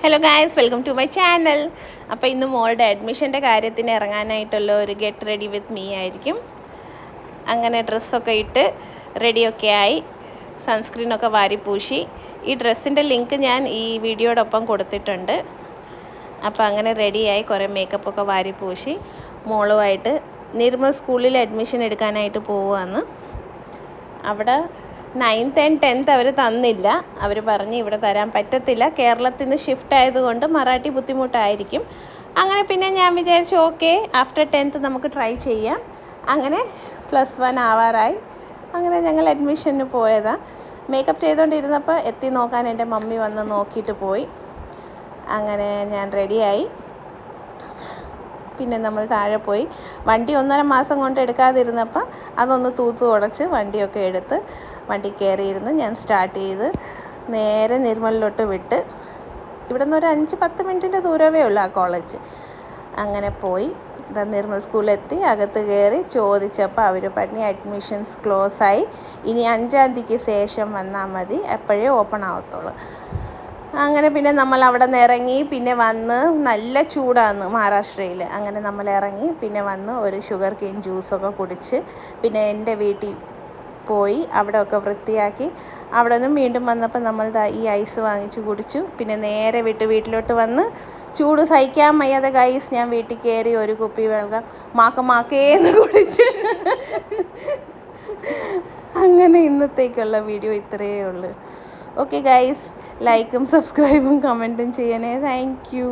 Hello guys, welcome to my channel. അപ്പോൾ ഇന്ന് മോളുടെ അഡ്മിഷൻ്റെ കാര്യത്തിന് ഇറങ്ങാനായിട്ടുള്ള ഒരു ഗെറ്റ് റെഡി വിത്ത് മീ ആയിരിക്കും. അങ്ങനെ ഡ്രസ്സൊക്കെ ഇട്ട് റെഡിയൊക്കെ ആയി, സൺസ്ക്രീനൊക്കെ വാരിപ്പൂശി. ഈ ഡ്രസ്സിൻ്റെ ലിങ്ക് ഞാൻ ഈ വീഡിയോടൊപ്പം കൊടുത്തിട്ടുണ്ട്. അപ്പോൾ അങ്ങനെ റെഡിയായി, കുറേ മേക്കപ്പൊക്കെ വാരിപ്പൂശി മോളുമായിട്ട് നിർമ്മൽ സ്കൂളിൽ അഡ്മിഷൻ എടുക്കാനായിട്ട് പോവുകയാണ്. അവിടെ 9th and 10th അവർ തന്നില്ല. അവർ പറഞ്ഞ് ഇവിടെ തരാൻ പറ്റത്തില്ല, കേരളത്തിൽ നിന്ന് ഷിഫ്റ്റ് ആയതുകൊണ്ട് മറാഠി ബുദ്ധിമുട്ടായിരിക്കും. അങ്ങനെ പിന്നെ ഞാൻ വിചാരിച്ചു ഓക്കെ, ആഫ്റ്റർ 10th നമുക്ക് ട്രൈ ചെയ്യാം. അങ്ങനെ +1 ആവാറായി. അങ്ങനെ ഞങ്ങൾ അഡ്മിഷന് പോയതാണ്. മേക്കപ്പ് ചെയ്തുകൊണ്ടിരുന്നപ്പോൾ എത്തി നോക്കാൻ എൻ്റെ മമ്മി വന്ന് നോക്കിയിട്ട് പോയി. അങ്ങനെ ഞാൻ റെഡിയായി. പിന്നെ നമ്മൾ താഴെ പോയി. വണ്ടി 1.5 മാസം കൊണ്ട് എടുക്കാതിരുന്നപ്പോൾ അതൊന്ന് തൂത്ത് ഉടച്ച് വണ്ടിയൊക്കെ എടുത്ത് വണ്ടി കയറിയിരുന്ന് ഞാൻ സ്റ്റാർട്ട് ചെയ്ത് നേരെ നിർമ്മലിലോട്ട് വിട്ട്. ഇവിടെ നിന്ന് ഒരു 5-10 മിനിറ്റിൻ്റെ ദൂരമേ ഉള്ളൂ ആ കോളേജ്. അങ്ങനെ പോയി നിർമ്മൽ സ്കൂളിലെത്തി, അകത്ത് കയറി ചോദിച്ചപ്പോൾ അവർ പറഞ്ഞ് അഡ്മിഷൻസ് ക്ലോസ് ആയി, ഇനി 5-ാം തീയതിക്ക് ശേഷം വന്നാൽ മതി, എപ്പോഴേ ഓപ്പൺ ആവത്തുള്ളൂ. അങ്ങനെ പിന്നെ നമ്മൾ അവിടെ നിന്ന് ഇറങ്ങി. പിന്നെ വന്ന് നല്ല ചൂടാണ് മഹാരാഷ്ട്രയിൽ. അങ്ങനെ നമ്മൾ ഇറങ്ങി, പിന്നെ വന്ന് ഒരു ഷുഗർ കെയിൻ ജ്യൂസൊക്കെ കുടിച്ച് പിന്നെ എൻ്റെ വീട്ടിൽ പോയി അവിടെയൊക്കെ വൃത്തിയാക്കി. അവിടെ നിന്നും വീണ്ടും വന്നപ്പോൾ നമ്മൾ ഈ ഐസ് വാങ്ങിച്ച് കുടിച്ചു. പിന്നെ നേരെ വീട്ടിലോട്ട് വന്ന് ചൂട് സഹിക്കാൻ വയ്യാതെ ഗൈസ് ഞാൻ വീട്ടിൽ കയറി ഒരു കുപ്പി വെള്ളം മാക്കേന്ന് കുടിച്ച്. അങ്ങനെ ഇന്നത്തേക്കുള്ള വീഡിയോ ഇത്രയേ ഉള്ളൂ. ഓക്കെ ഗൈസ്, ലൈക്കും സബ്സ്ക്രൈബും കമൻറ്റും ചെയ്യണേ. Thank you.